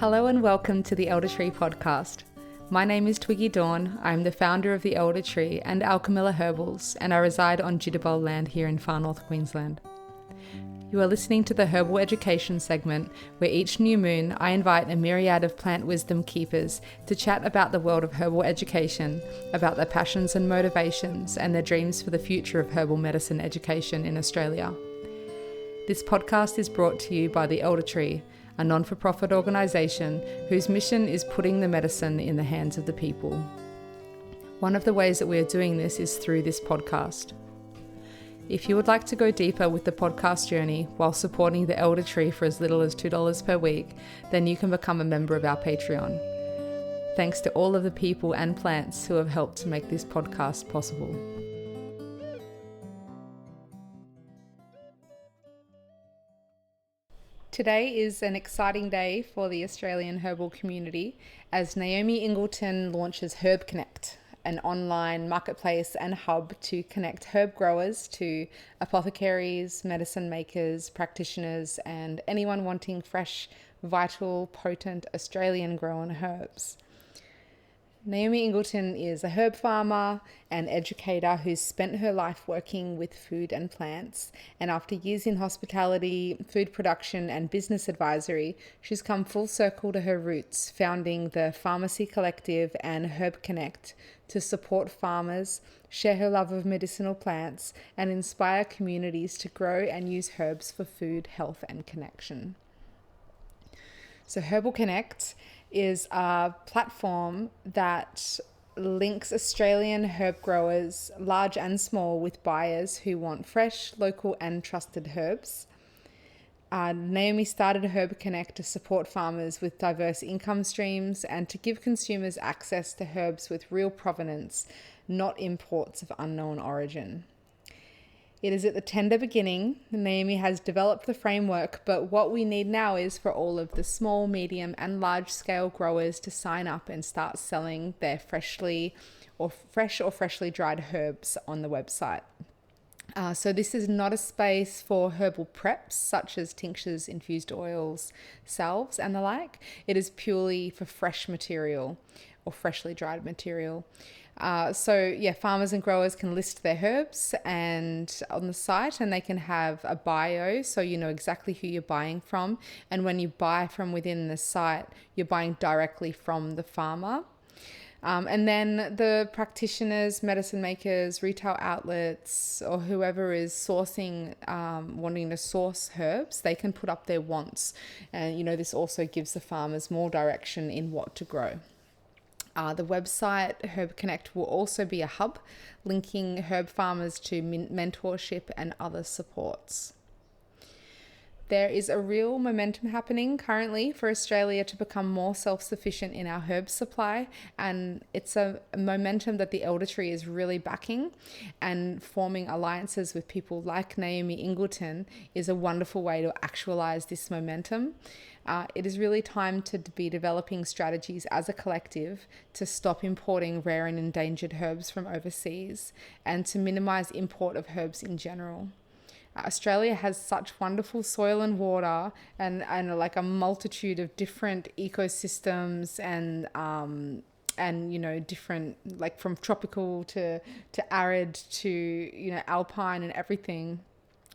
Hello and welcome to the Elder Tree podcast. My name is Twiggy Dawn. I'm the founder of the Elder Tree and Alchemilla Herbals, and I reside on Jitterbug land here in far north Queensland. You are listening to the Herbal Education segment, where each new moon I invite a myriad of plant wisdom keepers to chat about the world of herbal education, about their passions and motivations, and their dreams for the future of herbal medicine education in Australia. This podcast is brought to you by the Elder Tree, a non-for-profit organisation whose mission is putting the medicine in the hands of the people. One of the ways that we are doing this is through this podcast. If you would like to go deeper with the podcast journey while supporting the Elder Tree for as little as $2 per week, then you can become a member of our Patreon. Thanks to all of the people and plants who have helped to make this podcast possible. Today is an exciting day for the Australian herbal community as Naomi Ingleton launches Herb Connect, an online marketplace and hub to connect herb growers to apothecaries, medicine makers, practitioners, and anyone wanting fresh, vital, potent Australian grown herbs. Naomi Ingleton is a herb farmer and educator who's spent her life working with food and plants, and after years in hospitality, food production and business advisory, she's come full circle to her roots, founding the Farmacy collective and Herb Connect to support farmers, share her love of medicinal plants, and inspire communities to grow and use herbs for food, health, and connection. So Herbal Connect is a platform that links Australian herb growers, large and small, with buyers who want fresh, local and trusted herbs. Naomi started Herb Connect to support farmers with diverse income streams and to give consumers access to herbs with real provenance, not imports of unknown origin. It is at the tender beginning. Naomi has developed the framework, but what we need now is for all of the small, medium and large scale growers to sign up and start selling their fresh or freshly dried herbs on the website. So this is not a space for herbal preps such as tinctures, infused oils, salves and the like. It is purely for fresh material or freshly dried material. Farmers and growers can list their herbs and on the site, and they can have a bio so you know exactly who you're buying from. And when you buy from within the site, you're buying directly from the farmer. And then the practitioners, medicine makers, retail outlets, or whoever is sourcing, wanting to source herbs, they can put up their wants. And, this also gives the farmers more direction in what to grow. The website Herb Connect will also be a hub linking herb farmers to mentorship and other supports. There is a real momentum happening currently for Australia to become more self-sufficient in our herb supply, and it's a momentum that the Elder Tree is really backing, and forming alliances with people like Naomi Ingleton is a wonderful way to actualize this momentum. It is really time to be developing strategies as a collective to stop importing rare and endangered herbs from overseas and to minimize import of herbs in general. Australia has such wonderful soil and water and like a multitude of different ecosystems and different, like from tropical to arid to alpine and everything.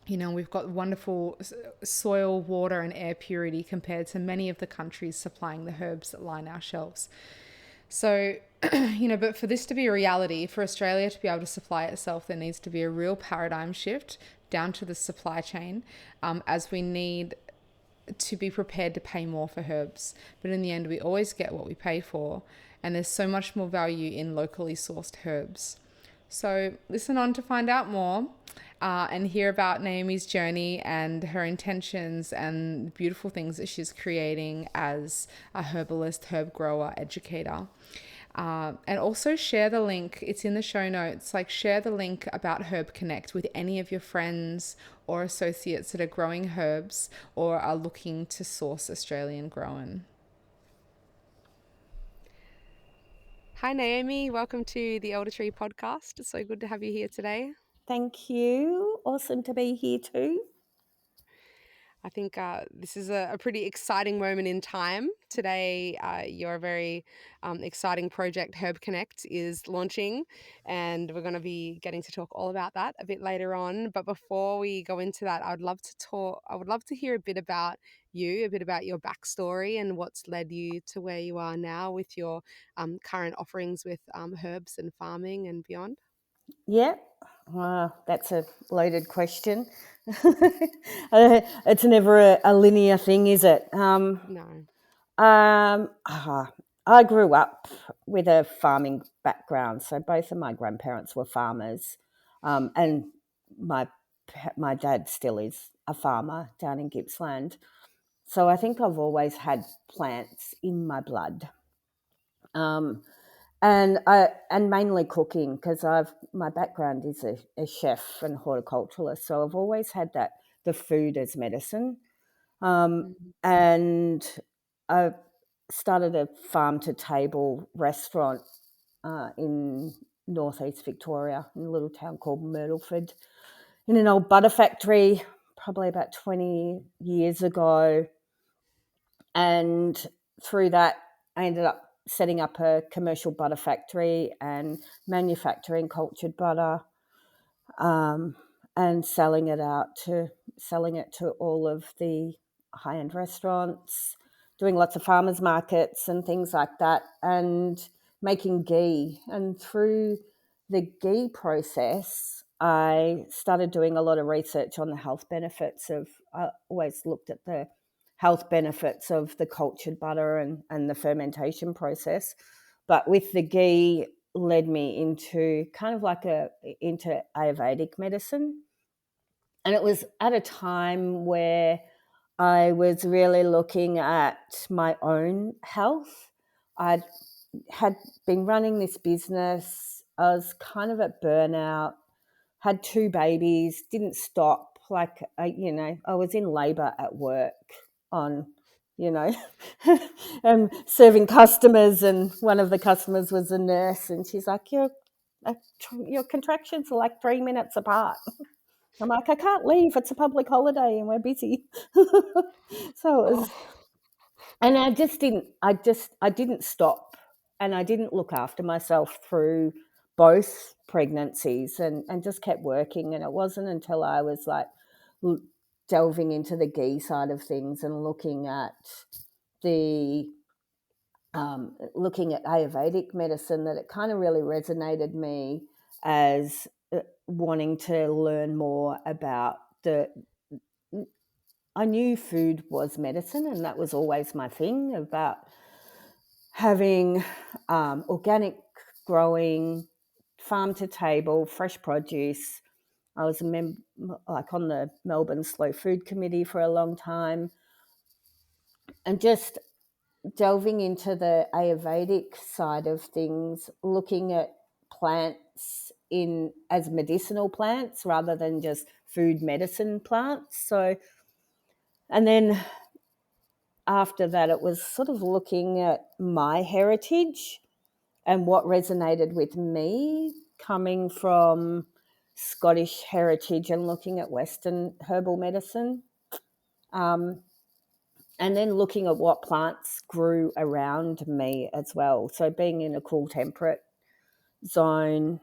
We've got wonderful soil, water and air purity compared to many of the countries supplying the herbs that line our shelves. So, but for this to be a reality, for Australia to be able to supply itself, there needs to be a real paradigm shift down to the supply chain, as we need to be prepared to pay more for herbs. But in the end, we always get what we pay for, and there's so much more value in locally sourced herbs. So listen on to find out more and hear about Naomi's journey and her intentions and the beautiful things that she's creating as a herbalist, herb grower, educator. And also share the link. It's in the show notes. Share the link about Herb Connect with any of your friends or associates that are growing herbs or are looking to source Australian grown. Hi, Naomi. Welcome to the Elder Tree podcast. It's so good to have you here today. Thank you. Awesome to be here too. I think this is a pretty exciting moment in time. Today, your very exciting project, Herb Connect, is launching, and we're going to be getting to talk all about that a bit later on. But before we go into that, I would love to hear a bit about you, a bit about your backstory and what's led you to where you are now with your current offerings with herbs and farming and beyond. Yeah, that's a loaded question. It's never a linear thing, is it? No. Um, ah, I grew up with a farming background, so both of my grandparents were farmers, and my my dad still is a farmer down in Gippsland. So I think I've always had plants in my blood. Um, and mainly cooking because I've my background is a chef and horticulturalist, so I've always had that the food as medicine, Mm. and I started a farm to table restaurant in northeast Victoria in a little town called Myrtleford in an old butter factory probably about 20 years ago, and through that, I ended up setting up a commercial butter factory and manufacturing cultured butter, um, and selling it to all of the high end restaurants, doing lots of farmers markets and things like that, and making ghee. And through the ghee process, I started doing a lot of research on the health benefits of. I always looked at the health benefits of the cultured butter and the fermentation process, but with the ghee led me into kind of like a into Ayurvedic medicine. And it was at a time where I was really looking at my own health. I had been running this business. I was kind of at burnout, had two babies, didn't stop. Like, I was in labor at work on, you know, serving customers. And one of the customers was a nurse, and she's like, your contractions are like 3 minutes apart. I'm like, I can't leave. It's a public holiday and we're busy. So it was, Oh, and I didn't stop, and I didn't look after myself through both pregnancies, and just kept working. And it wasn't until I was like delving into the ghee side of things and the looking at Ayurvedic medicine that it kind of really resonated me as wanting to learn more about the. I knew food was medicine, and that was always my thing about having organic growing, farm to table, fresh produce. I was like on the Melbourne Slow Food Committee for a long time, and just delving into the Ayurvedic side of things, looking at plants in as medicinal plants rather than just food medicine plants. So, and then after that, it was sort of looking at my heritage and what resonated with me coming from Scottish heritage and looking at Western herbal medicine. Um, and then looking at what plants grew around me as well. So, being in a cool temperate zone,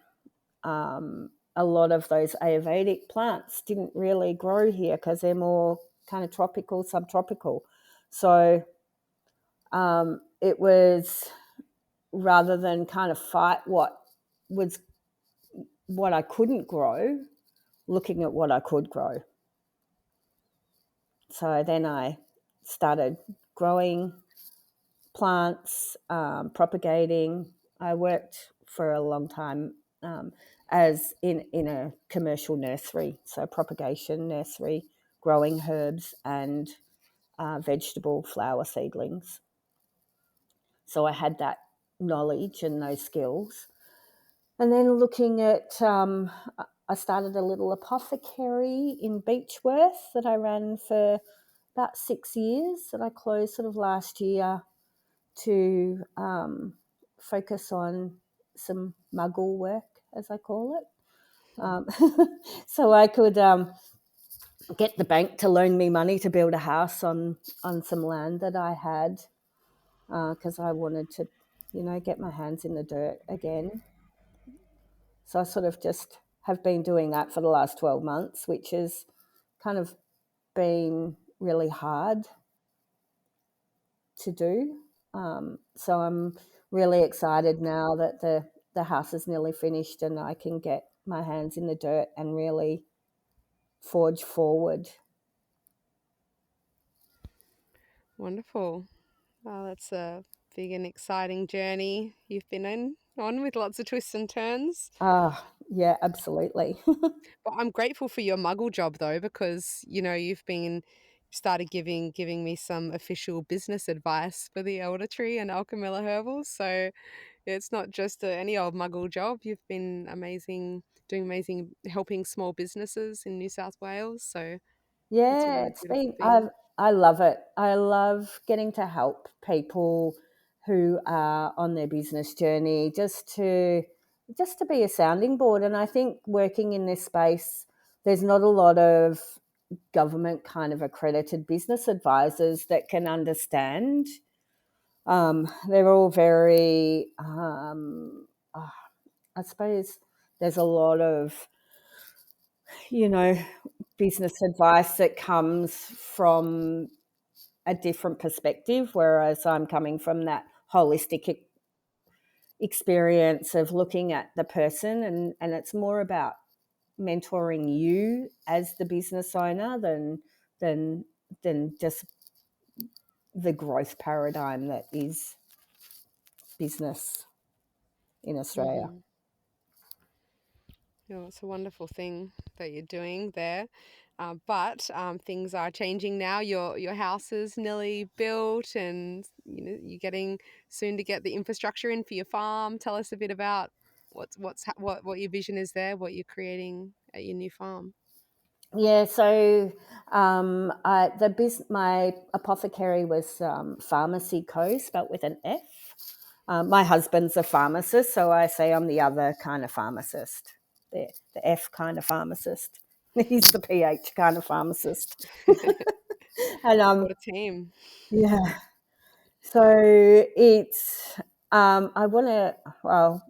a lot of those Ayurvedic plants didn't really grow here because they're more kind of tropical, subtropical. So, it was rather than kind of fight was what I couldn't grow, looking at what I could grow. So then I started growing plants, propagating. I worked for a long time as in a commercial nursery, so propagation nursery, growing herbs and vegetable flower seedlings. So I had that knowledge and those skills. And then looking at, I started a little apothecary in Beechworth that I ran for about 6 years, that I closed sort of last year to focus on some muggle work, as I call it. Um, so I could get the bank to loan me money to build a house on some land that I had, because I wanted to, get my hands in the dirt again. So I sort of just have been doing that for the last 12 months, which has kind of been really hard to do. So I'm really excited now that the house is nearly finished and I can get my hands in the dirt and really forge forward. Wonderful. Well, that's a big and exciting journey you've been on with lots of twists and turns. Yeah, absolutely. But I'm grateful for your muggle job though, because you've started giving me some official business advice for the Elder Tree and Alchemilla Herbal. So it's not just any old muggle job. You've been amazing, doing amazing, helping small businesses in New South Wales. So it's a Yeah, really it's beautiful been thing. I love it. I love getting to help people who are on their business journey just to be a sounding board. And I think working in this space, there's not a lot of government kind of accredited business advisors that can understand. They're all very, I suppose there's a lot of, you know, business advice that comes from a different perspective, whereas I'm coming from that holistic experience of looking at the person, and it's more about mentoring you as the business owner than than just the growth paradigm that is business in Australia. Mm-hmm. It's a wonderful thing that you're doing there. But things are changing now. Your house is nearly built, and you're getting soon to get the infrastructure in for your farm. Tell us a bit about what your vision is there, what you're creating at your new farm. Yeah, so my apothecary was Pharmacy Co, spelt with an F. My husband's a pharmacist, so I say I'm the other kind of pharmacist, the F kind of pharmacist. He's the PH kind of pharmacist, and What a team! yeah. So it's I want to. Well,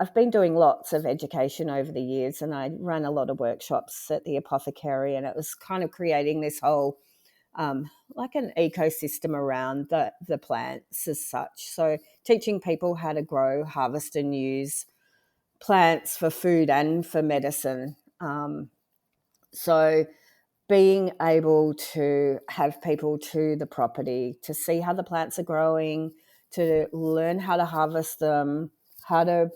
I've been doing lots of education over the years, and I ran a lot of workshops at the apothecary, and it was kind of creating this whole like an ecosystem around the plants as such. So teaching people how to grow, harvest, and use plants for food and for medicine. So being able to have people to the property to see how the plants are growing, to learn how to harvest them, how to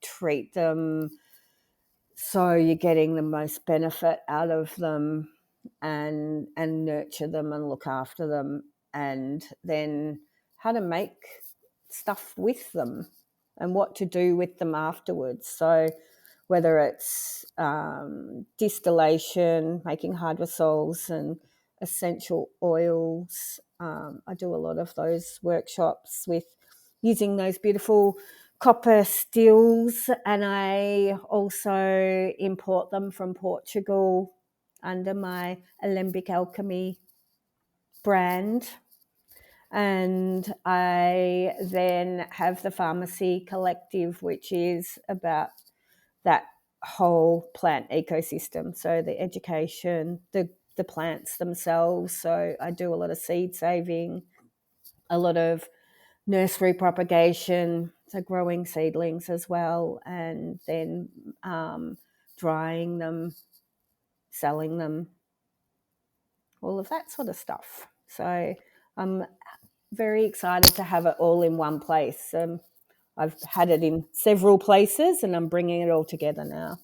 treat them so you're getting the most benefit out of them, and nurture them and look after them, and then how to make stuff with them and what to do with them afterwards. So whether it's distillation, making hydrosols and essential oils, I do a lot of those workshops with using those beautiful copper stills, and I also import them from Portugal under my Alembic Alchemy brand. And I then have the Farmacy Collective, which is about that whole plant ecosystem. So the education, the plants themselves. So I do a lot of seed saving, a lot of nursery propagation, so growing seedlings as well, and then drying them, selling them, all of that sort of stuff. So I'm very excited to have it all in one place. I've had it in several places, and I'm bringing it all together now.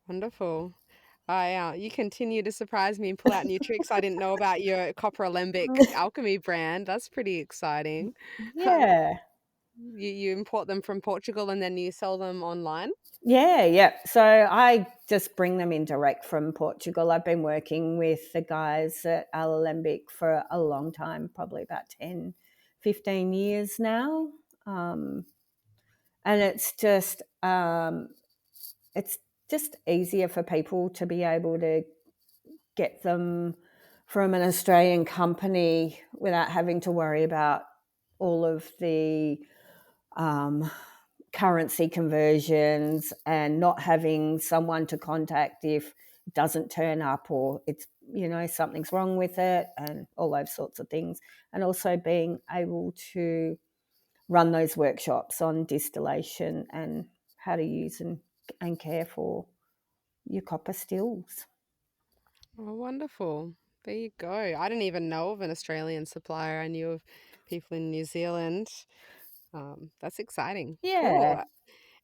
Wonderful. You continue to surprise me and pull out new tricks. I didn't know about your copper alembic alchemy brand. That's pretty exciting. Yeah. You import them from Portugal and then you sell them online? Yeah. So I just bring them in direct from Portugal. I've been working with the guys at Alembic for a long time, probably about 10, 15 years now. And it's just, it's just easier for people to be able to get them from an Australian company without having to worry about all of the currency conversions and not having someone to contact if it doesn't turn up or it's, something's wrong with it and all those sorts of things. And also being able to run those workshops on distillation and how to use and care for your copper stills. Oh, wonderful. There you go. I didn't even know of an Australian supplier. I knew of people in New Zealand. That's exciting. Cool. Yeah,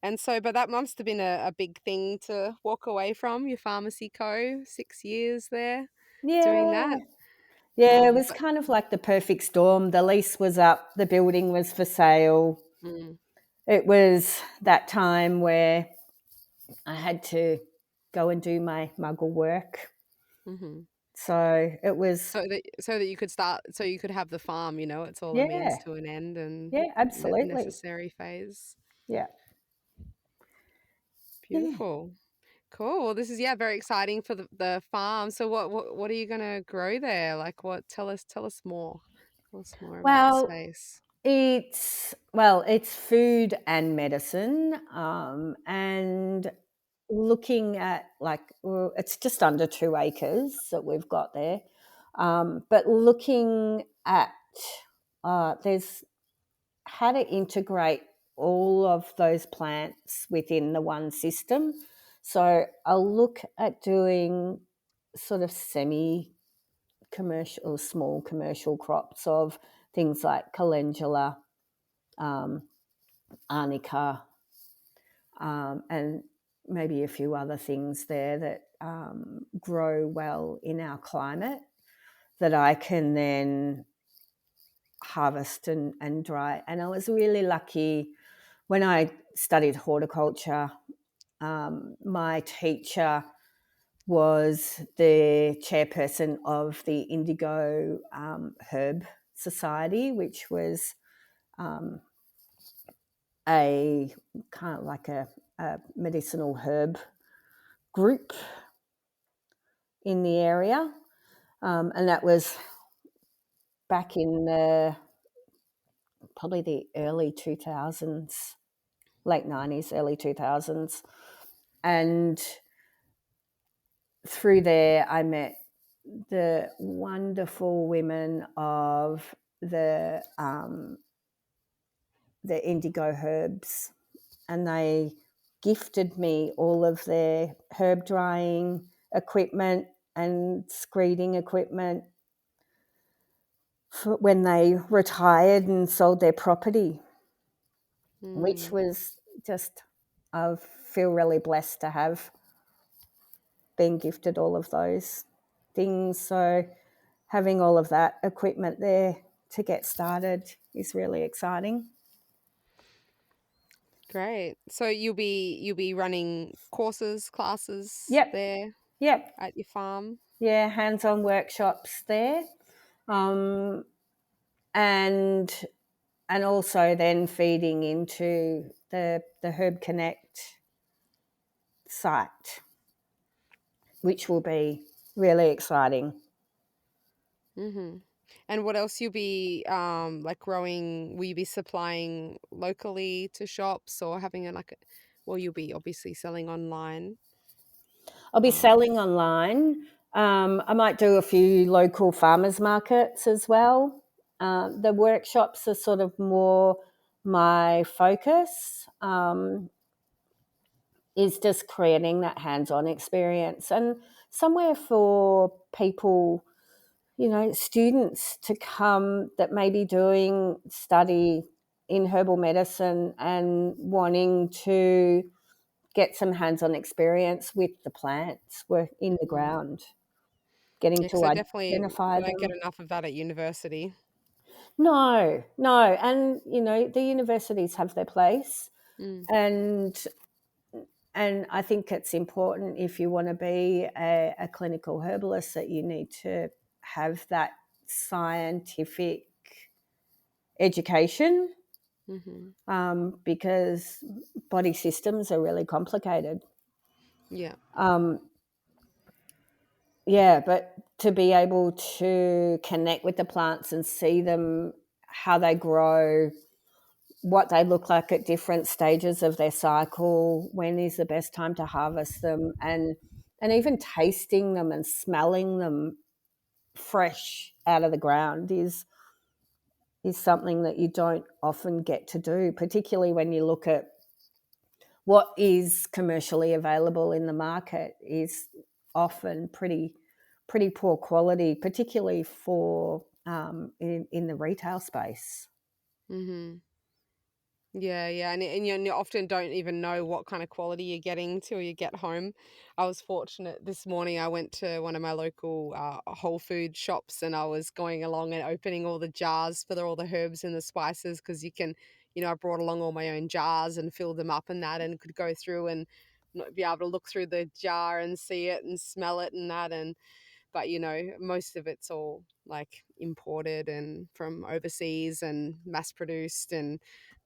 And so, but that must have been a big thing to walk away from your pharmacy co. 6 years there doing yeah, that. yeah. It was But kind of like the perfect storm. The lease was up, the building was for sale. mm, It was that time where I had to go and do my muggle work. hmm So it was, so that you could start, so you could have the farm. It's all a means yeah, to an end and yeah, absolutely. necessary phase. Yeah, yeah. Beautiful. Cool. Well, this is, yeah, very exciting for the farm. So what are you gonna grow there? Like what tell us more. Tell us more about the Well, space. it's food and medicine, and looking at it's just under 2 acres that we've got there, but looking at there's how to integrate all of those plants within the one system. So I'll look at doing sort of semi commercial or small commercial crops of things like calendula, um, arnica, and maybe a few other things there that grow well in our climate that I can then harvest and dry. And I was really lucky when I studied horticulture. My teacher was the chairperson of the Indigo Herb Society, which was a kind of like a medicinal herb group in the area. And that was back in probably the early 2000s, late 90s, early 2000s. And through there, I met the wonderful women of the indigo herbs, and they gifted me all of their herb drying equipment and screeding equipment for when they retired and sold their property, which Mm, was just, I feel really blessed to have been gifted all of those things. So having all of that equipment there to get started is really exciting. great. So you'll be running courses, classes Yep, there yep, at your farm. yeah, hands-on workshops there, um, and and also then feeding into the Herb Connect site, which will be really exciting. Mm-hmm. And what else you'll be like growing? Will you be supplying locally to shops or having well, you'll be obviously selling online. I'll be Um, selling online. I might do a few local farmers markets as well. The workshops are sort of more my focus, is just creating that hands-on experience and somewhere for people, students to come that may be doing study in herbal medicine and wanting to get some hands-on experience with the plants work in the mm. ground, getting Yeah, because to I definitely identify don't get them. enough of that at university. No, no, and the universities have their place, Mm, and I think it's important if you want to be a clinical herbalist that you need to have that scientific education, hmm because body systems are really complicated. Yeah. Um, yeah, but to be able to connect with the plants and see them, how they grow, what they look like at different stages of their cycle, when is the best time to harvest them, and even tasting them and smelling them fresh out of the ground is something that you don't often get to do, particularly when you look at what is commercially available in the market is often pretty poor quality, particularly for in the retail space. Mhm. Yeah, yeah, and you often don't even know what kind of quality you're getting till you get home. I was fortunate this morning. I went to one of my local whole food shops, and I was going along and opening all the jars for all the herbs and the spices because you can, I brought along all my own jars and filled them up and that, and could go through and be able to look through the jar and see it and smell it and that, and but most of it's all like imported and from overseas and mass produced, and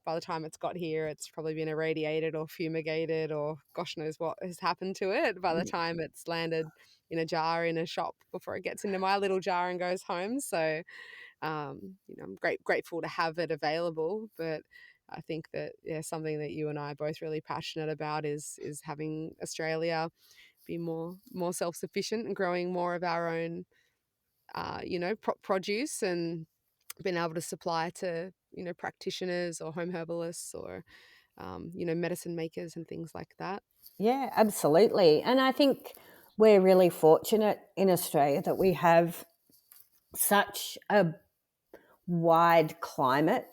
by the time it's got here it's probably been irradiated or fumigated or gosh knows what has happened to it by the time it's landed in a jar in a shop before it gets into my little jar and goes home. So I'm grateful to have it available, but I think that something that you and I are both really passionate about is having Australia be more self-sufficient and growing more of our own produce, and being able to supply to practitioners or home herbalists or medicine makers and things like that. Yeah, absolutely. And I think we're really fortunate in Australia that we have such a wide climate,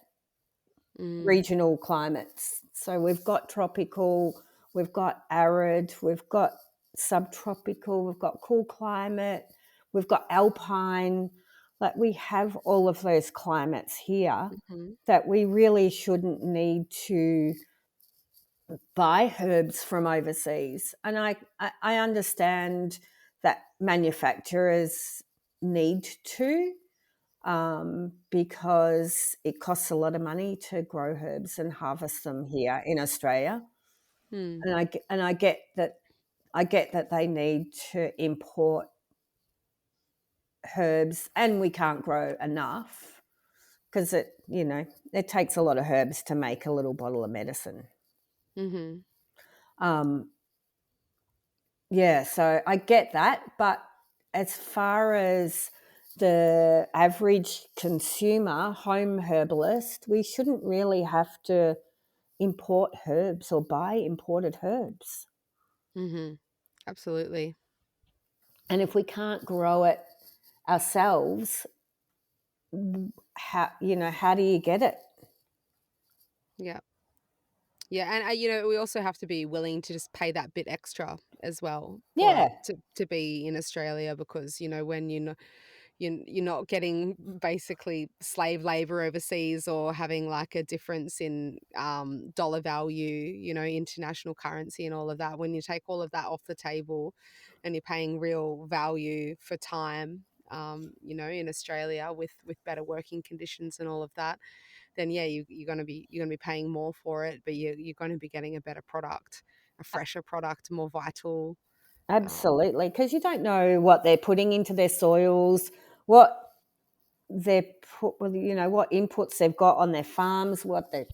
Mm, regional climates. So we've got tropical, we've got arid, we've got subtropical, we've got cool climate, we've got alpine. Like we have all of those climates here mhm, that we really shouldn't need to buy herbs from overseas. And I understand that manufacturers need to, because it costs a lot of money to grow herbs and harvest them here in Australia. mm, And I get that they need to import herbs, and we can't grow enough because it takes a lot of herbs to make a little bottle of medicine. mhm, Um, Yeah, so I get that, but as far as the average consumer, home herbalist, we shouldn't really have to import herbs or buy imported herbs. mhm. Absolutely. And if we can't grow it ourselves, how do you get it? Yeah. Yeah, and we also have to be willing to just pay that bit extra as well for Yeah, it to be in Australia, because when you're not getting basically slave labor overseas, or having like a difference in dollar value, international currency and all of that. When you take all of that off the table and you're paying real value for time, in Australia with better working conditions and all of that, then yeah, you're gonna be paying more for it, but you're going to be getting a better product, a fresher product, more vital. Um, absolutely. Because you don't know what they're putting into their soils, what what inputs they've got on their farms, what they're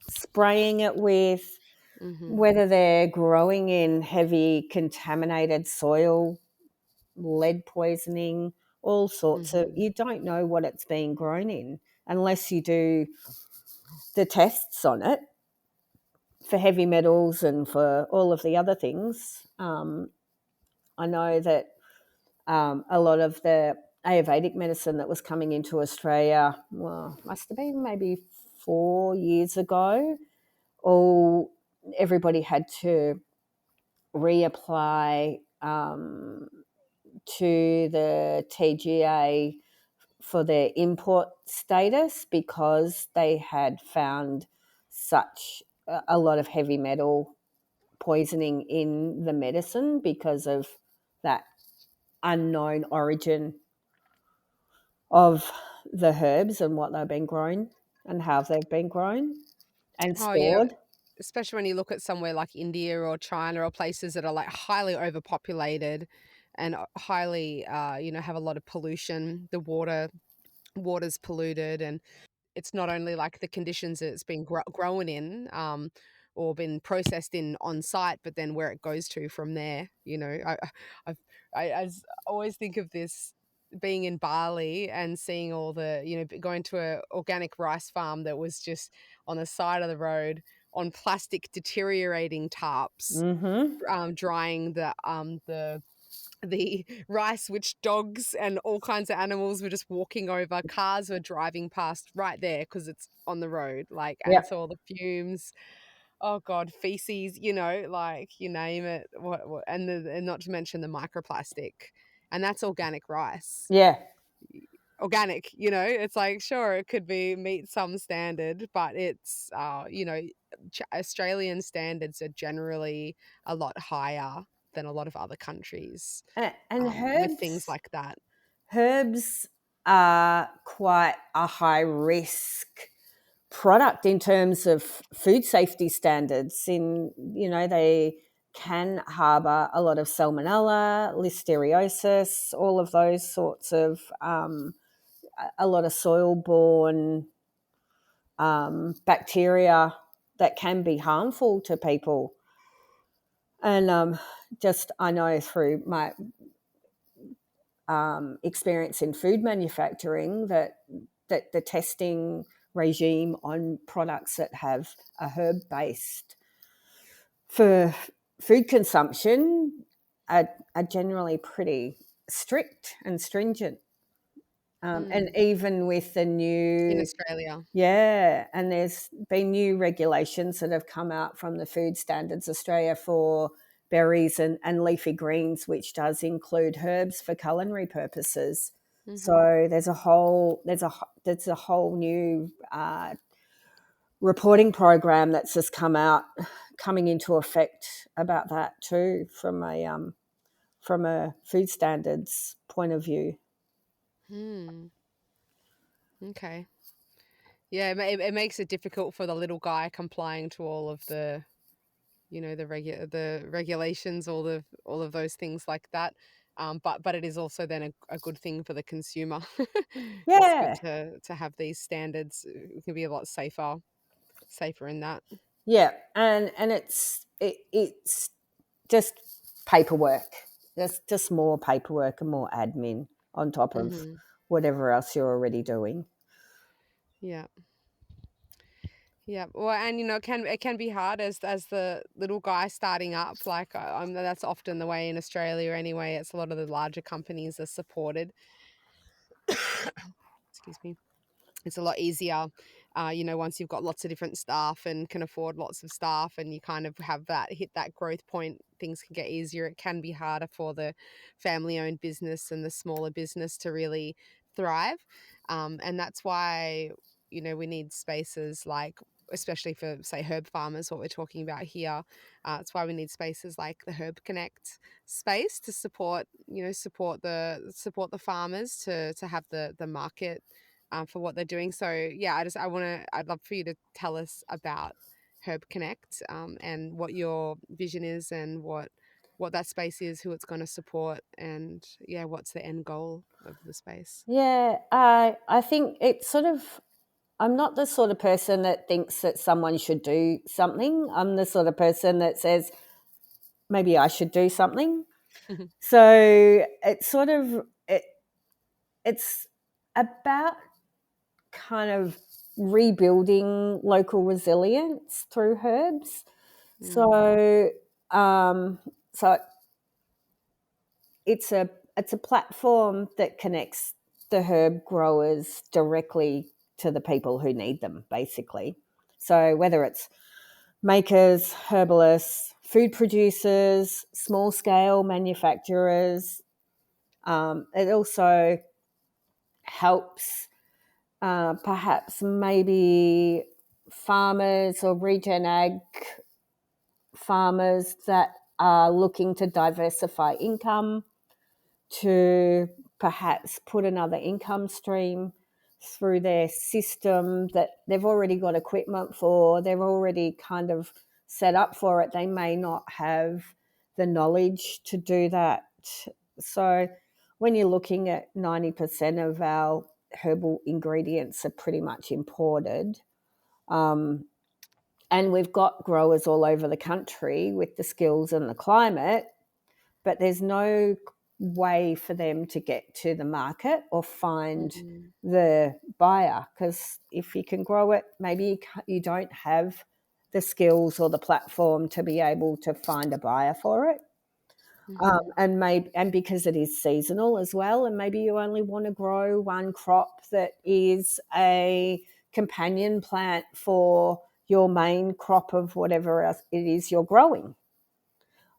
spraying it with, mhm, whether they're growing in heavy contaminated soil, lead poisoning, all sorts of. mhm, You don't know what it's being grown in unless you do the tests on it for heavy metals and for all of the other things. I know that a lot of the Ayurvedic medicine that was coming into Australia, well, must have been maybe 4 years ago. All everybody had to reapply to the TGA for their import status because they had found such a lot of heavy metal poisoning in the medicine because of that unknown origin of the herbs and what they've been grown and how they've been grown and oh yeah. stored. especially when you look at somewhere like India or China or places that are like highly overpopulated and highly, have a lot of pollution. The water's polluted, and it's not only like the conditions that it's been grown in, or been processed in on site, but then where it goes to from there. I've, always think of this being in Bali and seeing all the, going to a organic rice farm that was just on the side of the road on plastic deteriorating tarps, Mm-hmm. drying the rice, which dogs and all kinds of animals were just walking over. Cars were driving past right there because it's on the road, like, and Yep. so all the fumes, oh god, feces, like you name it, and not to mention the microplastic, and that's organic rice. Yeah. Organic, it's like, sure, it could be meet some standard, but it's Australian standards are generally a lot higher than a lot of other countries, And with things like that. herbs are quite a high risk product in terms of food safety standards. They can harbour a lot of salmonella, listeriosis, all of those sorts of a lot of soil-borne bacteria that can be harmful to people. And just I know through my experience in food manufacturing that the testing regime on products that have a herb based for food consumption are generally pretty strict and stringent. And even with the In new, Australia. yeah, and there's been new regulations that have come out from the Food Standards Australia for berries and leafy greens, which does include herbs for culinary purposes. Mm-hmm. So there's a whole new reporting program that's just coming into effect about that too, from a food standards point of view. Okay. Yeah, it makes it difficult for the little guy complying to all of the, the regulations, all of those things like that. But it is also then a good thing for the consumer. It's good Yeah, to have these standards. It can be a lot safer in that. yeah, and it's just paperwork. There's just more paperwork and more admin on top of Mm-hmm. whatever else you're already doing. Yeah. Yeah, well, and it can be hard as the little guy starting up. Like, that's often the way in Australia anyway. It's a lot of the larger companies are supported. Excuse me. It's a lot easier, once you've got lots of different staff and can afford lots of staff, and you kind of have that hit that growth point. Things can get easier. It can be harder for the family-owned business and the smaller business to really thrive, and that's why we need spaces like, especially for say herb farmers, what we're talking about here. That's why we need spaces like the Herb Connect space to support the farmers to have the market, for what they're doing. So yeah, I'd love for you to tell us about Herb Connect, and what your vision is, and what that space is, who it's going to support, and yeah, what's the end goal of the space. Yeah, I think it's sort of. I'm not the sort of person that thinks that someone should do something. I'm the sort of person that says maybe I should do something. So it's about kind of rebuilding local resilience through herbs. Mm, So um, so it's a platform that connects the herb growers directly to the people who need them, basically. So whether it's makers, herbalists, food producers, small scale manufacturers, it also helps perhaps maybe farmers or regen ag farmers that are looking to diversify income, to perhaps put another income stream through their system that they've already got equipment for, they're already kind of set up for it, they may not have the knowledge to do that. So when you're looking at 90% of our herbal ingredients are pretty much imported, and we've got growers all over the country with the skills and the climate, but there's no way for them to get to the market or find the buyer, because if you can grow it, maybe you don't have the skills or the platform to be able to find a buyer for it. And because it is seasonal as well, and maybe you only want to grow one crop that is a companion plant for your main crop of whatever else it is you're growing.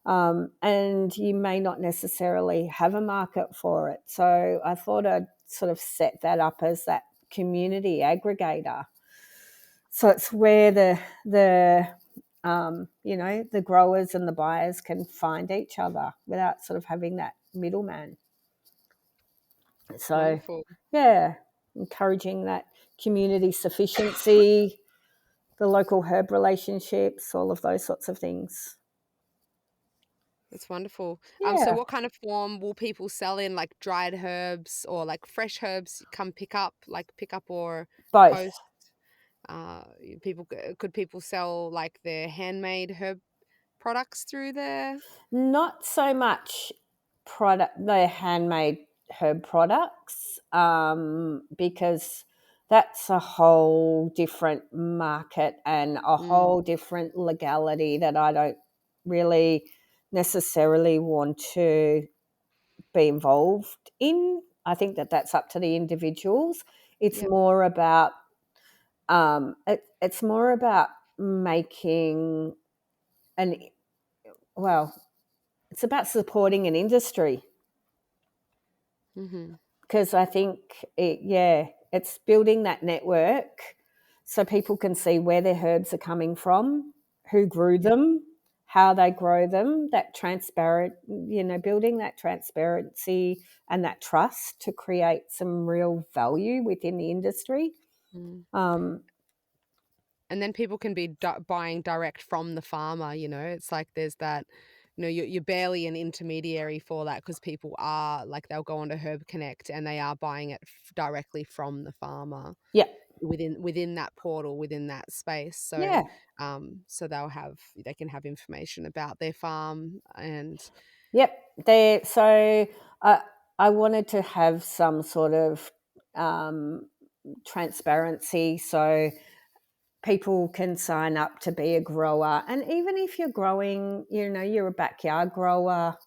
And you may not necessarily have a market for it. So I thought I'd sort of set that up as that community aggregator. So it's where the growers and the buyers can find each other without sort of having that middleman. So Wonderful. yeah, encouraging that community sufficiency, the local herb relationships, all of those sorts of things. That's wonderful. So Yeah, what kind of form will people sell in, like dried herbs or like fresh herbs come pick up or both. post? Could people sell like their handmade herb products through there? Not so much the handmade herb products, because that's a whole different market and a whole different legality that I don't really necessarily want to be involved in. I think that that's up to the individuals. It's Yep. more about it's more about making an well, it's about supporting an industry, Mm-hmm. because I think it's building that network so people can see where their herbs are coming from, who grew Yep. them, how they grow them, that transparent, building that transparency and that trust to create some real value within the industry. Mm. Um, And then people can be buying direct from the farmer. It's like there's that. You're barely an intermediary for that, because people are like, they'll go onto Herb Connect and they are buying it directly from the farmer yeah, within that portal, within that space. So yeah, so they can have information about their farm. And yep. I wanted to have some sort of transparency, so people can sign up to be a grower. And even if you're growing, you're a backyard grower,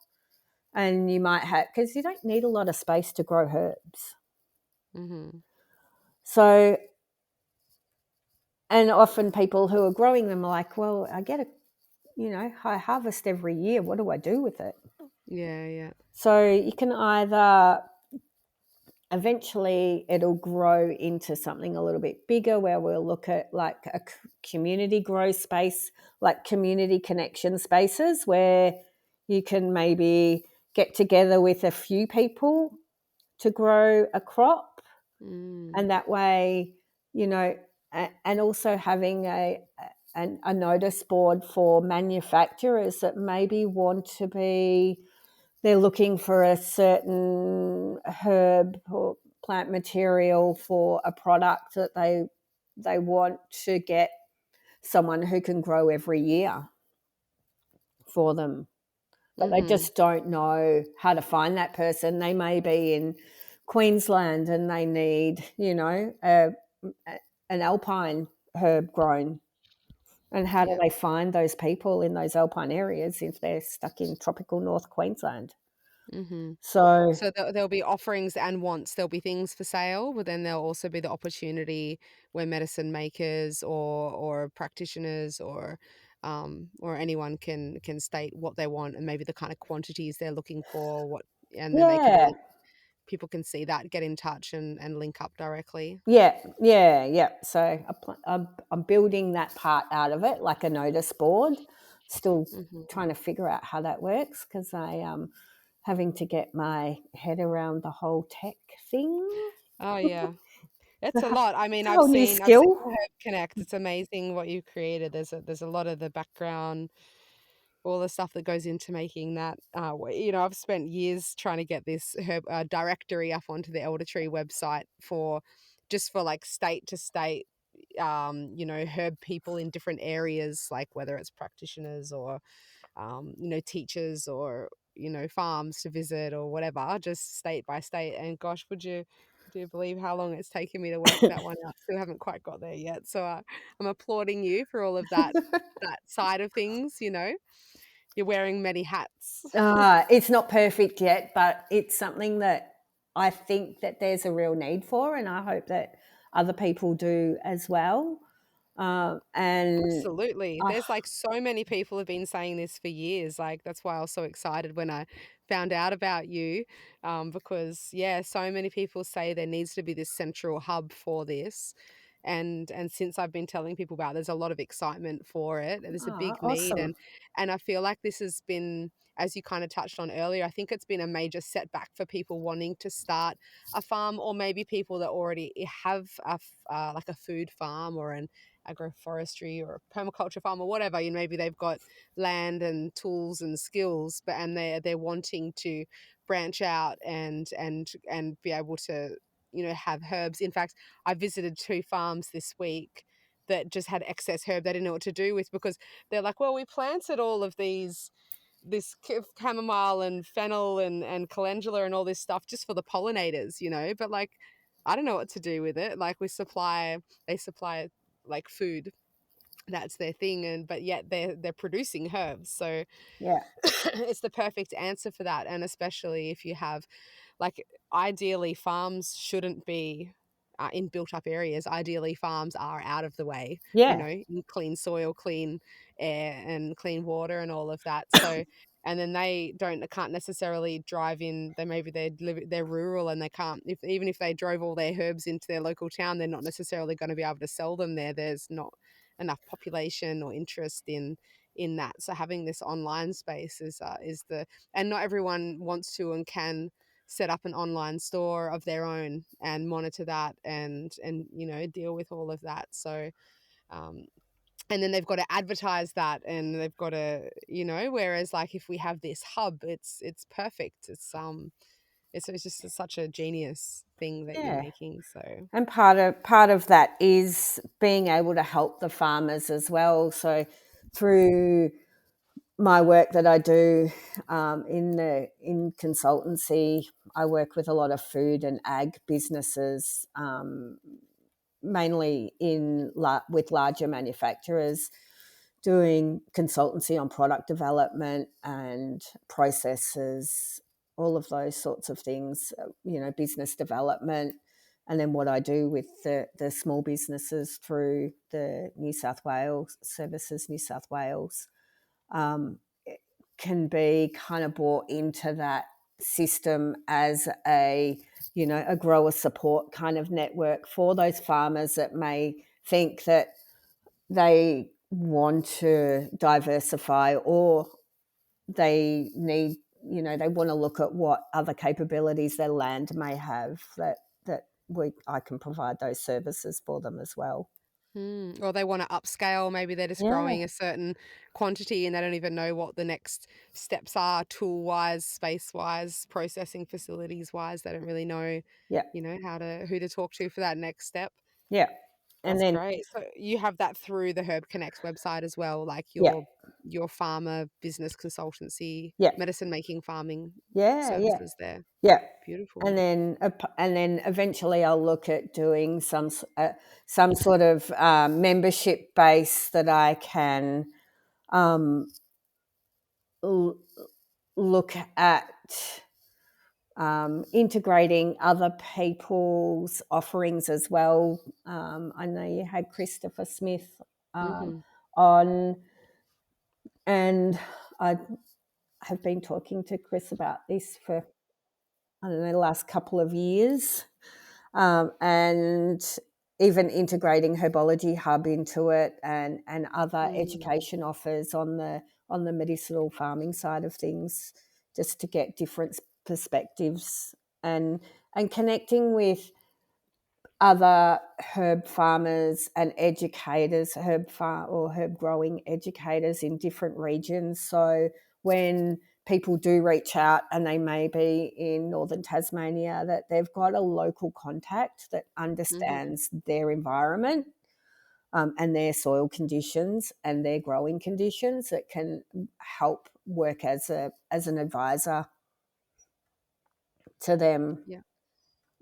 and you might have, because you don't need a lot of space to grow herbs. So, and often people who are growing them are like, well, I get high harvest every year. What do I do with it? yeah. So you can either eventually it'll grow into something a little bit bigger, where we'll look at like a community grow space, like community connection spaces, where you can maybe get together with a few people to grow a crop. And that way, and also having a notice board for manufacturers that maybe want to be, they're looking for a certain herb or plant material for a product that they want to get someone who can grow every year for them, but they just don't know how to find that person. They may be in Queensland and they need, an alpine herb grown. And how do Yeah. they find those people in those alpine areas if they're stuck in tropical North Queensland? So So there'll be offerings and wants. There'll be things for sale, but then there'll also be the opportunity where medicine makers or practitioners or anyone can state what they want, and maybe the kind of quantities they're looking for. And then they can yeah, people can see that, get in touch and link up directly. yeah. So I'm building that part out of it, like a notice board. Still trying to figure out how that works, because I am having to get my head around the whole tech thing. Oh yeah. It's a lot. I mean, It's a whole new I've seen skill. Herb Connect. It's amazing what you've created. There's a lot of the background, all the stuff that goes into making that. I've spent years trying to get this herb directory up onto the Elder Tree website for like state to state, herb people in different areas, like whether it's practitioners or teachers or farms to visit or whatever, just state by state. And gosh, do you believe how long it's taken me to work that one out? Still haven't quite got there yet. So I'm applauding you for all of that side of things. You're wearing many hats. It's not perfect yet, but it's something that I think that there's a real need for, and I hope that other people do as well. And Absolutely. uh, There's like so many people have been saying this for years. Like that's why I was so excited when I found out about you. Because yeah, so many people say there needs to be this central hub for this. And since I've been telling people about it, there's a lot of excitement for it. There's a big need. awesome. And I feel like this has been, as you kind of touched on earlier, I think it's been a major setback for people wanting to start a farm, or maybe people that already have like a food farm or an agroforestry or a permaculture farm or whatever. Maybe they've got land and tools and skills, and they're wanting to branch out and be able to have herbs. In fact, I visited 2 farms this week that just had excess herb they didn't know what to do with, because they're like, well, we planted all of this chamomile and fennel and calendula and all this stuff just for the pollinators, but like I don't know what to do with it. Like they supply like food, that's their thing, and but yet they're producing herbs. So Yeah, it's the perfect answer for that. And especially if you have, like, ideally farms shouldn't be in built up areas. Ideally farms are out of the way, yeah, in clean soil, clean air and clean water and all of that. So and then they can't necessarily drive in. They're rural, and they can't, if even if they drove all their herbs into their local town, they're not necessarily going to be able to sell them there. There's not enough population or interest in that. So having this online space is the, and not everyone wants to and can set up an online store of their own and monitor that and deal with all of that. So um and then they've got to advertise that, and they've got to, whereas like if we have this hub, it's perfect. It's just such a genius thing that you're yeah. making. So And part of that is being able to help the farmers as well. So through my work that I do in consultancy, I work with a lot of food and ag businesses, mainly with larger manufacturers, doing consultancy on product development and processes, all of those sorts of things, business development. And then what I do with the small businesses through the New South Wales Services, New South Wales, um, can be kind of brought into that system as a grower support kind of network for those farmers that may think that they want to diversify, or they need, they want to look at what other capabilities their land may have, that I can provide those services for them as well. Or they want to upscale. Maybe they're just Yeah, growing a certain quantity and they don't even know what the next steps are, tool wise, space wise, processing facilities wise. They don't really know, yeah, who to talk to for that next step. yeah. And That's then, great. So you have that through the Herb Connects website as well, like yeah, your farmer business consultancy, yeah, medicine making, farming yeah, yeah, services there. yeah. Beautiful. And then eventually I'll look at doing some sort of membership base that I can um, look at integrating other people's offerings as well. I know you had Christopher Smith Mm-hmm. on, and I have been talking to Chris about this for, I don't know, the last couple of years, and even integrating Herbology Hub into it, and other Mm. education offers on the medicinal farming side of things, just to get different perspectives, and connecting with other herb farmers and educators, herb growing educators in different regions. So when people do reach out and they may be in northern Tasmania, that they've got a local contact that understands their environment, and their soil conditions and their growing conditions, that can help work as an advisor to them. Yeah.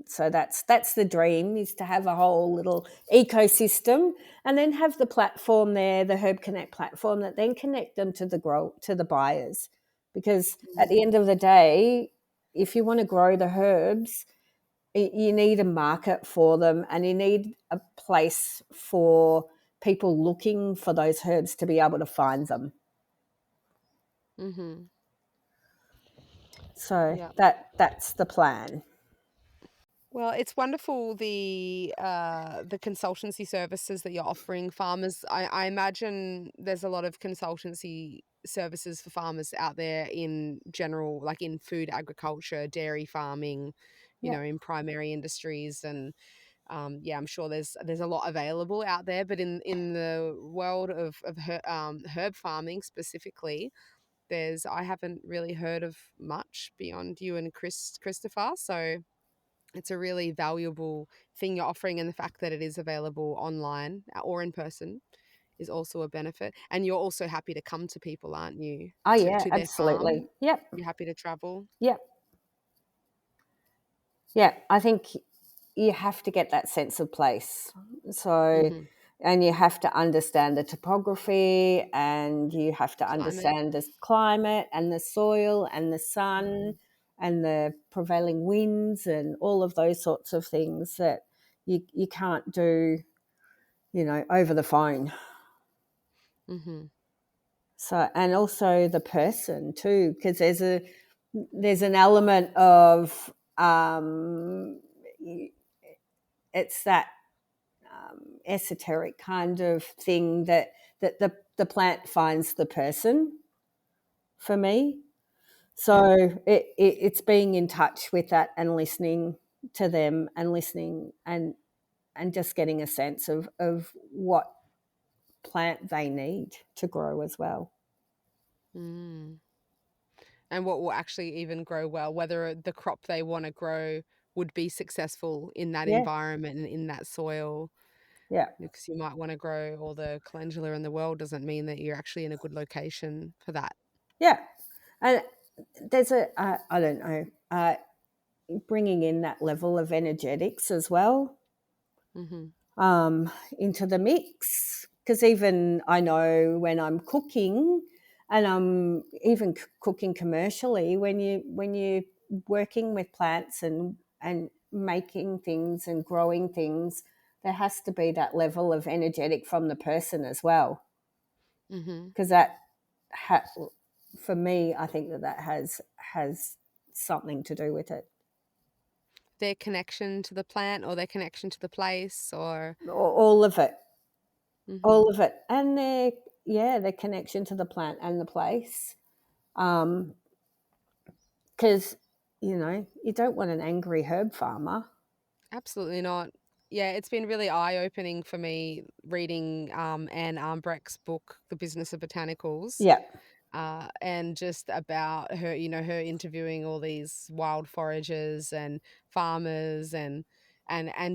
So that's the dream, is to have a whole little ecosystem, and then have the platform there, the Herb Connect platform, that then connect them to the buyers. Because at the end of the day, if you want to grow the herbs, you need a market for them, and you need a place for people looking for those herbs to be able to find them. Mm-hmm. So Yeah. that's the plan. Well, it's wonderful the consultancy services that you're offering farmers. I imagine there's a lot of consultancy services for farmers out there in general, like in food agriculture, dairy farming, Yeah. in primary industries, and yeah, I'm sure there's a lot available out there. But in the world of herb farming specifically, I haven't really heard of much beyond you and Christopher. So it's a really valuable thing you're offering, and the fact that it is available online or in person is also a benefit. And you're also happy to come to people, aren't you? Oh To yeah, to their absolutely. farm. Yep. You're happy to travel. Yep. Yeah, I think you have to get that sense of place. So, Hmm. and you have to understand the topography, and you have to Climate. understand the climate and the soil and the sun and the prevailing winds and all of those sorts of things that you can't do, over the phone. Hmm. So, and also the person too, because there's an element of it's that esoteric kind of thing that the plant finds the person, for me. Yeah. So it's being in touch with that and listening to them, and listening and just getting a sense of what plant they need to grow as well. Mm. And what will actually even grow well, whether the crop they want to grow would be successful in that Yeah, environment and in that soil. yeah, Because you might want to grow all the calendula in the world doesn't mean that you're actually in a good location for that. yeah. And there's I don't know, bringing in that level of energetics as well, Hmm. into the mix. Because even I know when I'm cooking, and I'm even cooking commercially, when you working with plants and making things and growing things, there has to be that level of energetic from the person as well. Hmm. Because that, for me, I think that has something to do with it. Their connection to the plant or their connection to the place or All of it, hmm. all of it, and their connection to the plant and the place. Because you don't want an angry herb farmer. Absolutely not. Yeah, it's been really eye-opening for me reading Anne Armbrecht's book, The Business of Botanicals, Yeah, and just about her, her interviewing all these wild foragers and farmers and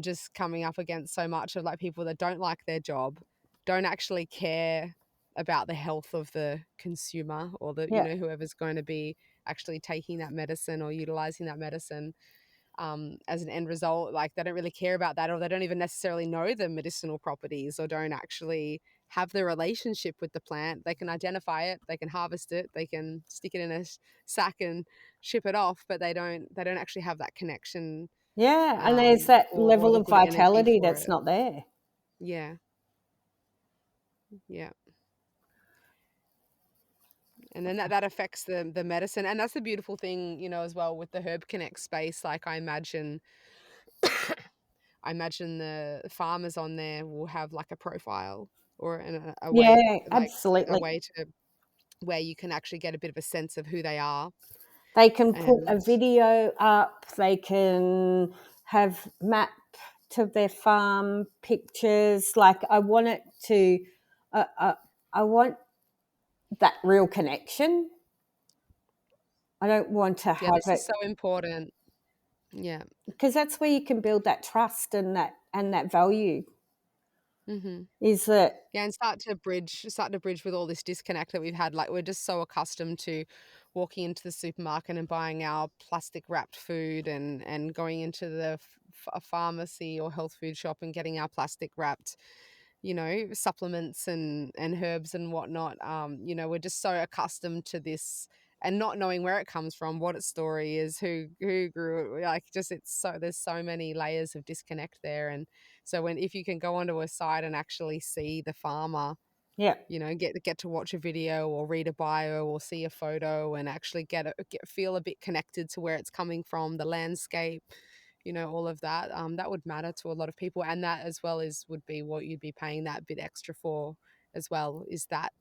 just coming up against so much of like people that don't like their job, don't actually care about the health of the consumer or the, yeah, whoever's going to be actually taking that medicine or utilizing that medicine as an end result. Like they don't really care about that, or they don't even necessarily know the medicinal properties, or don't actually have the relationship with the plant. They can identify it, they can harvest it, they can stick it in a sack and ship it off, but they don't actually have that connection, yeah. And there's that or level the of good energy vitality for that's it. not there. Yeah, yeah. And then that affects the medicine, and that's the beautiful thing, as well with the Herb Connect space. Like I imagine the farmers on there will have like a profile or a way, Yeah, like a absolutely. way to where you can actually get a bit of a sense of who they are. They can put And a video up. They can have map to their farm pictures. Like I want it to, I want that real connection. I don't want to Yeah, have this it is so important. Yeah. because that's where you can build that trust and that value. Mm-hmm. Is that Yeah, and start to bridge with all this disconnect that we've had. Like we're just so accustomed to walking into the supermarket and buying our plastic wrapped food, and going into the a pharmacy or health food shop and getting our plastic wrapped, supplements and herbs and whatnot. We're just so accustomed to this and not knowing where it comes from, what its story is, who grew it. Like just it's so there's so many layers of disconnect there. And so if you can go onto a site and actually see the farmer, yeah, get to watch a video or read a bio or see a photo and actually feel a bit connected to where it's coming from, the landscape, all of that, that would matter to a lot of people. And that as well would be what you'd be paying that bit extra for as well, is that,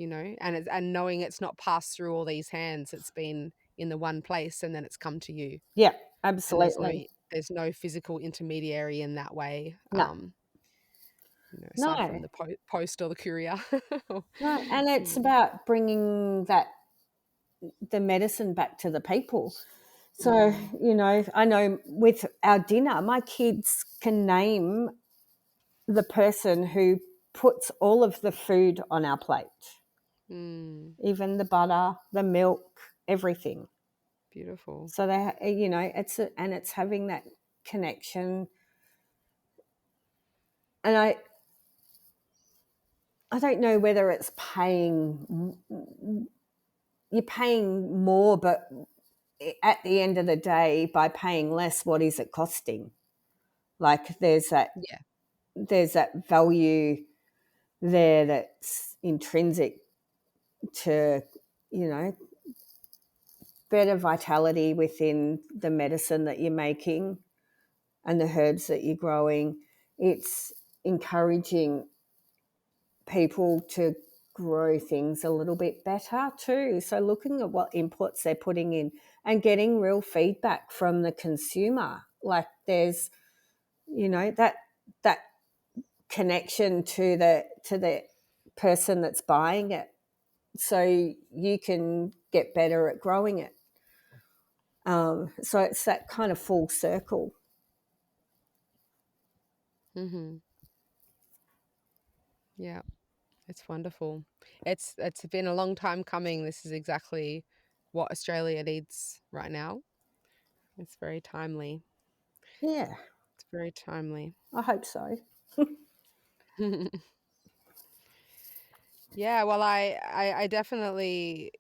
and knowing it's not passed through all these hands, it's been in the one place and then it's come to you, yeah, and absolutely. there's no physical intermediary in that way, No, aside from no, the post or the courier. no, and it's Yeah. about bringing the medicine back to the people. So, Mm, I know with our dinner, my kids can name the person who puts all of the food on our plate, mm, even the butter, the milk, everything. beautiful. So it's having that connection. And I don't know whether it's you're paying more, but at the end of the day, by paying less, what is it costing? Like Yeah. there's that value there that's intrinsic to, you know, better vitality within the medicine that you're making and the herbs that you're growing. It's encouraging people to grow things a little bit better too. So looking at what inputs they're putting in and getting real feedback from the consumer. Like there's, that connection to the person that's buying it, so you can get better at growing it. So it's that kind of full circle. Mm-hmm. Yeah. It's wonderful. It's been a long time coming. This is exactly what Australia needs right now. It's very timely. Yeah, It's very timely. I hope so. Yeah, well, I definitely,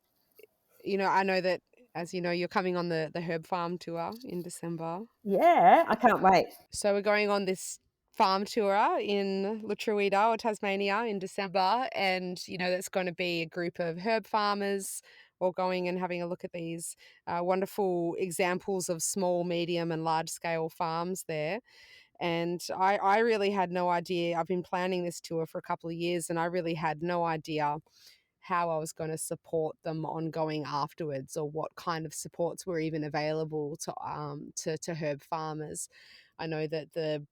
I know that, as you know, you're coming on the herb farm tour in December. Yeah, I can't wait. So we're going on this farm tour in Lutruwita or Tasmania in December, and that's going to be a group of herb farmers all going and having a look at these wonderful examples of small, medium, and large scale farms there. And I really had no idea. I've been planning this tour for a couple of years, and I really had no idea how I was going to support them ongoing afterwards, or what kind of supports were even available to herb farmers. I know that the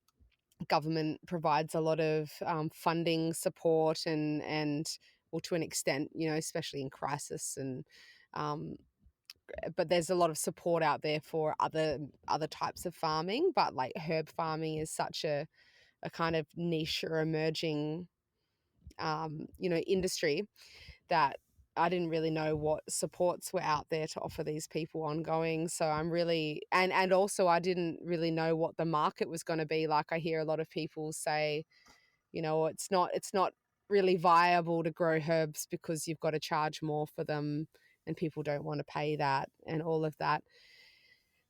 government provides a lot of funding support, and well, to an extent, especially in crisis, and um, but there's a lot of support out there for other types of farming. But like herb farming is such a kind of niche or emerging industry, that I didn't really know what supports were out there to offer these people ongoing. So I'm really, and also I didn't really know what the market was going to be like. I hear a lot of people say, it's not really viable to grow herbs because you've got to charge more for them, and people don't want to pay that and all of that.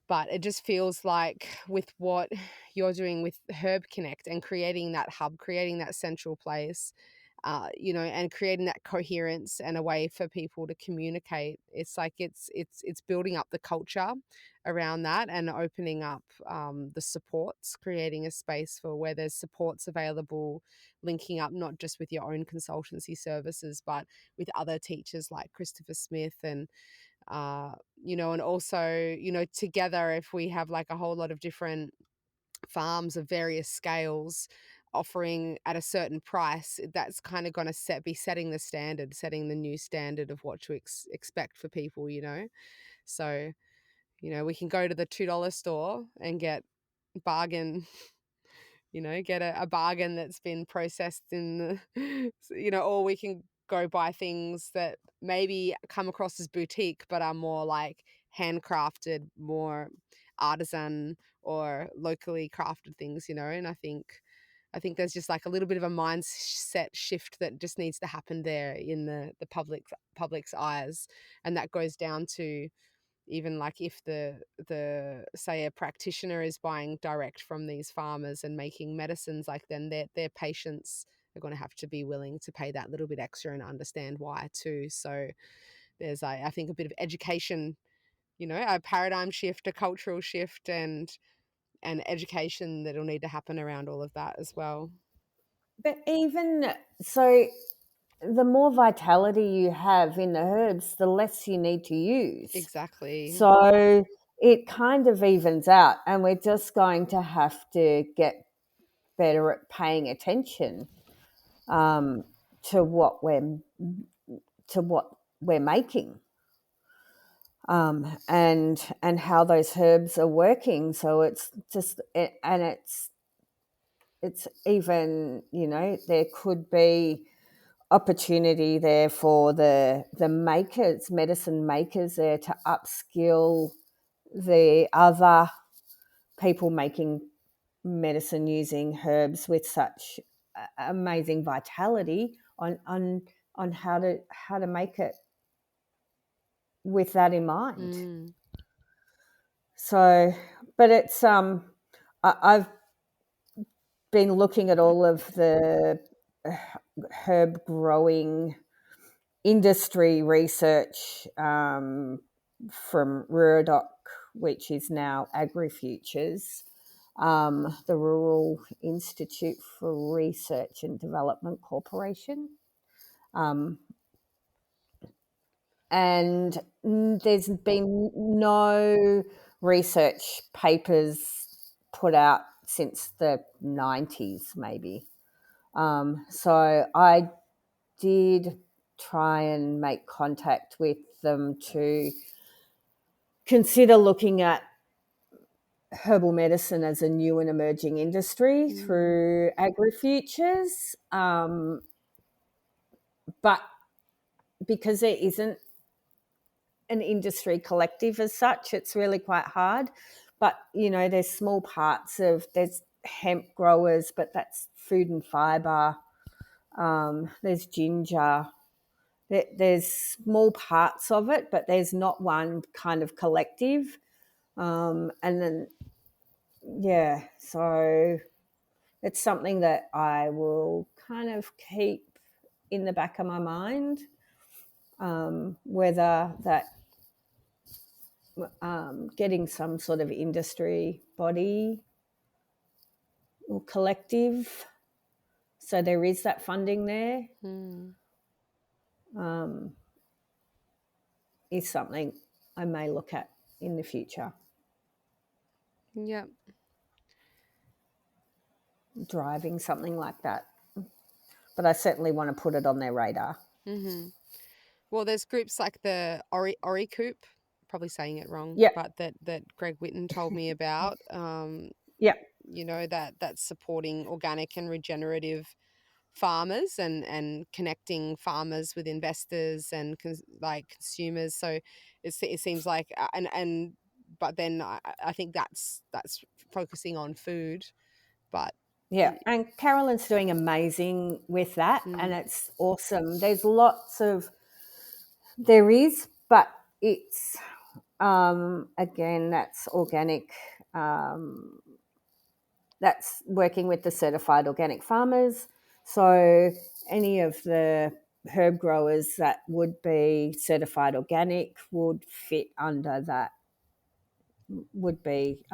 But it just feels like with what you're doing with Herb Connect and creating that hub, creating that central place, and creating that coherence and a way for people to communicate. It's like it's building up the culture around that, and opening up the supports, creating a space for where there's supports available, linking up not just with your own consultancy services, but with other teachers like Christopher Smith, and and also, together, if we have like a whole lot of different farms of various scales offering at a certain price, that's kind of going to be setting the standard, setting the new standard of what to expect for people, you know. So, you know, we can go to the $2 store and get bargain, you know, get a bargain that's been processed in the, you know, or we can go buy things that maybe come across as boutique but are more like handcrafted, more artisan or locally crafted things, you know. And I think there's just like a little bit of a mindset shift that just needs to happen there in the public's eyes, and that goes down to even like if the say a practitioner is buying direct from these farmers and making medicines, like then their patients are going to have to be willing to pay that little bit extra and understand why too. So there's I think a bit of education, you know, a paradigm shift, a cultural shift, and education that'll need to happen around all of that as well. But even so, the more vitality you have in the herbs, the less you need to use. Exactly. So it kind of evens out, and we're just going to have to get better at paying attention to what we're making, and how those herbs are working. So it's just, and it's even, you know, there could be opportunity there for the makers, medicine makers, there to upskill the other people making medicine using herbs with such amazing vitality on how to make it with that in mind. Mm. So, but it's I've been looking at all of the herb growing industry research from Ruridoc, which is now AgriFutures, the Rural Institute for Research and Development Corporation. And there's been no research papers put out since the 90s, maybe. So I did try and make contact with them to consider looking at herbal medicine as a new and emerging industry through AgriFutures. But because there isn't an industry collective as such, it's really quite hard. But, you know, there's small parts of, there's hemp growers, but that's food and fibre. There's ginger. There's small parts of it, but there's not one kind of collective. And then, yeah, so it's something that I will kind of keep in the back of my mind, whether that getting some sort of industry body or collective, so there is that funding there, is something I may look at in the future. Yep. Driving something like that. But I certainly want to put it on their radar. Mm-hmm. Well, there's groups like the Ori Coop, probably saying it wrong, Yep. but that Greg Whitten told me about. Yep. You know, that's supporting organic and regenerative farmers and connecting farmers with investors and like consumers. So it seems like and but then I think that's focusing on food, but Yeah, and Carolyn's doing amazing with that, and mm, it's awesome. There is, but it's again, that's organic. That's working with the certified organic farmers. So any of the herb growers that would be certified organic would fit under that. Would be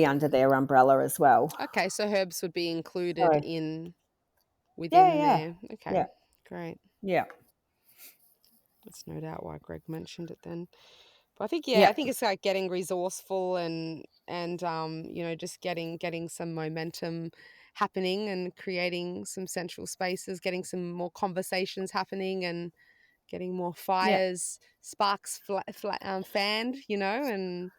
under their umbrella as well. okay, so herbs would be included So in yeah, within yeah, there. Okay, yeah, great. yeah. That's no doubt why Greg mentioned it then. I think, yeah, I Yeah, think it's like getting resourceful and you know, just getting some momentum happening and creating some central spaces, getting some more conversations happening and getting more yeah, fires, sparks fanned, you know, and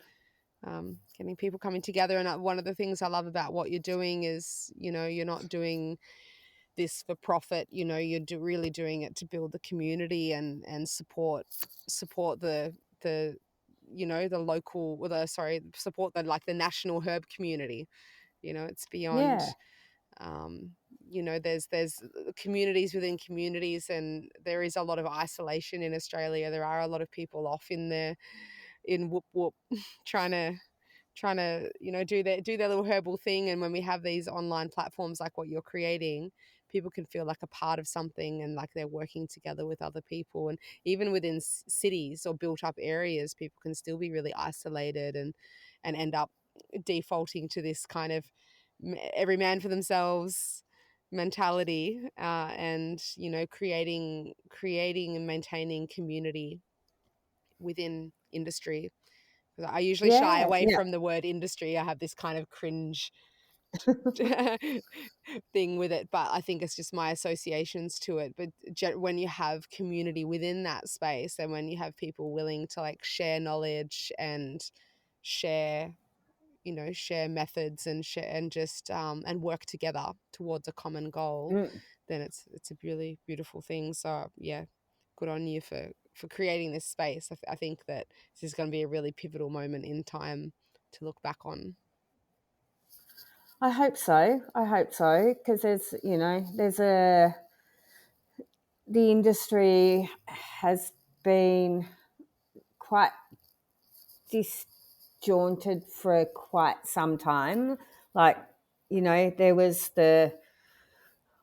getting people coming together. And one of the things I love about what you're doing is, you know, you're not doing this for profit. You know, you're really doing it to build the community and support the you know, the local, or the sorry, support the like the national herb community. You know, it's beyond. yeah, Um, you know, there's communities within communities, and there is a lot of isolation in Australia. There are a lot of people off in there in whoop whoop trying to you know do their little herbal thing. And when we have these online platforms like what you're creating, people can feel like a part of something and like they're working together with other people. And even within cities or built up areas, people can still be really isolated and end up defaulting to this kind of every man for themselves mentality, and you know, creating and maintaining community within industry. I usually shy yeah, away yeah. from the word industry. I have this kind of cringe thing with it, but I think it's just my associations to it. But when you have community within that space, and when you have people willing to like share knowledge and share, you know, share methods and share and just and work together towards a common goal, Mm. then it's a really beautiful thing. So yeah, good on you for creating this space. I think that this is going to be a really pivotal moment in time to look back on. I hope so. I hope so, because there's, you know, there's a the industry has been quite disjointed for quite some time. Like, you know, there was the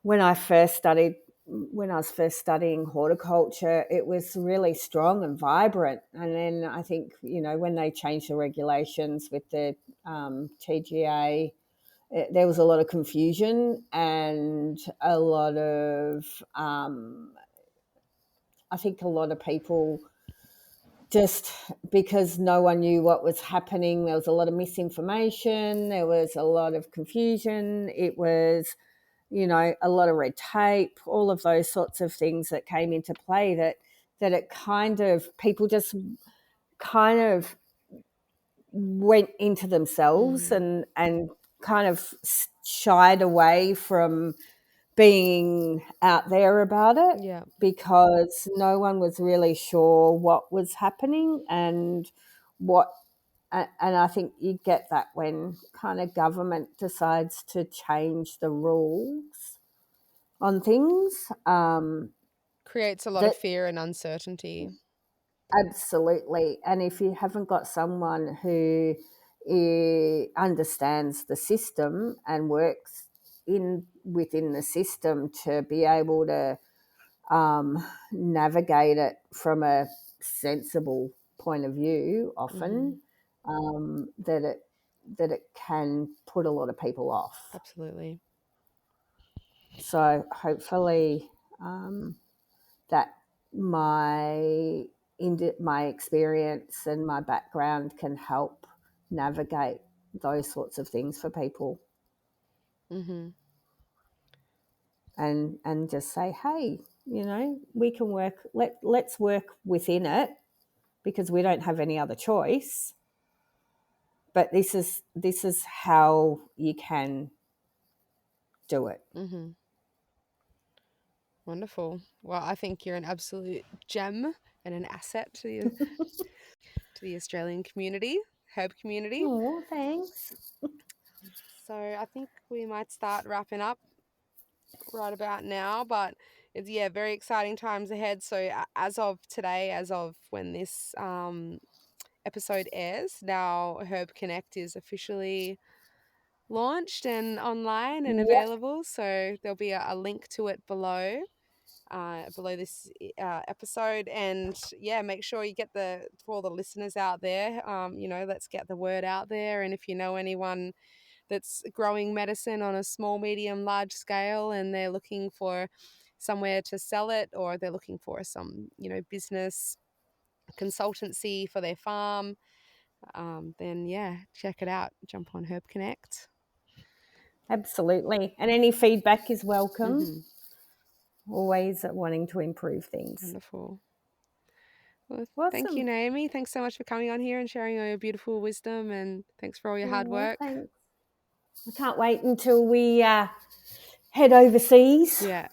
when I first studied when I was first studying horticulture, it was really strong and vibrant. And then I think, you know, when they changed the regulations with the TGA, there was a lot of confusion and a lot of, I think a lot of people just because no one knew what was happening, there was a lot of misinformation, there was a lot of confusion. It was, you know, a lot of red tape, all of those sorts of things that came into play that it kind of people just kind of went into themselves Mm-hmm. and kind of shied away from being out there about it Yeah. because no one was really sure what was happening and what and I think you get that when kind of government decides to change the rules on things. Creates a lot of That fear and uncertainty. absolutely, and if you haven't got someone who understands the system and works in within the system to be able to navigate it from a sensible point of view, Mm-hmm. often that it can put a lot of people off. Absolutely. So hopefully that my my experience and my background can help navigate those sorts of things for people Mm-hmm. and just say, hey, you know, we can work. Let's work within it because we don't have any other choice. But this is how you can do it. Mm-hmm. Wonderful. Well, I think you're an absolute gem and an asset to the Australian community, herb community. Oh, thanks. So I think we might start wrapping up right about now, but it's, yeah, very exciting times ahead. So as of today, as of when this episode airs, now Herb Connect is officially launched and online and Yep. available. So there'll be a link to it below. Below this episode, and yeah, make sure you get for all the listeners out there, you know, let's get the word out there. And if you know anyone that's growing medicine on a small, medium, large scale, and they're looking for somewhere to sell it, or they're looking for some, you know, business consultancy for their farm, then yeah, check it out. Jump on Herb Connect. Absolutely. And any feedback is welcome. Mm-hmm. Always wanting to improve things. Wonderful. Well, thank you, Awesome. Naomi. Thanks so much for coming on here and sharing all your beautiful wisdom, and thanks for all your hard work. Thanks. I can't wait until we head overseas. Yeah.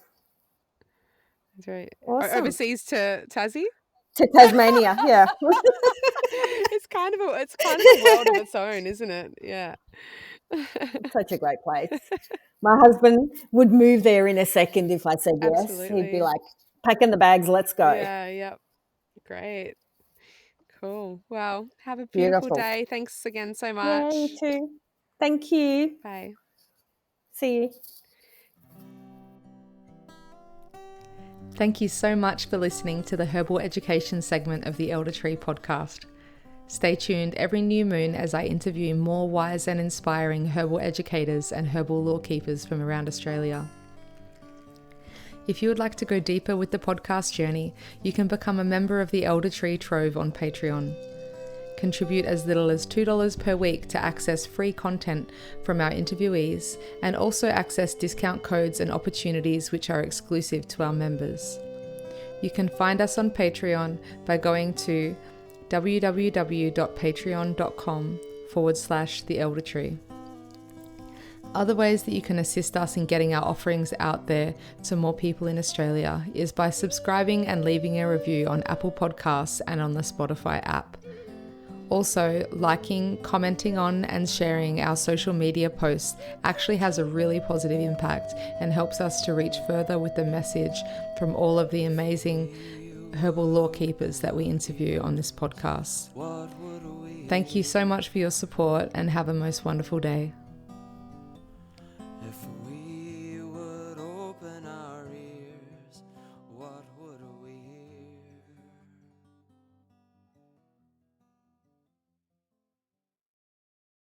That's right. Awesome. Overseas to Tassie? To Tasmania, yeah. It's kind of a world of its own, isn't it? Yeah. It's such a great place. My husband would move there in a second if I said yes. Absolutely. He'd be like, packing the bags, let's go. Yeah, yep. Great. Cool. Well, have a beautiful day. Thanks again so much. Yeah, you too. Thank you. Bye. See you. Thank you so much for listening to the Herbal Education segment of the Elder Tree podcast. Stay tuned every new moon as I interview more wise and inspiring herbal educators and herbal lore keepers from around Australia. If you would like to go deeper with the podcast journey, you can become a member of the Elder Tree Trove on Patreon. Contribute as little as $2 per week to access free content from our interviewees and also access discount codes and opportunities which are exclusive to our members. You can find us on Patreon by going to www.patreon.com/theeldertree. Other ways that you can assist us in getting our offerings out there to more people in Australia is by subscribing and leaving a review on Apple Podcasts and on the Spotify app. Also, liking, commenting on and sharing our social media posts actually has a really positive impact and helps us to reach further with the message from all of the amazing herbal lore keepers that we interview on this podcast. Thank you so much for your support and have a most wonderful day.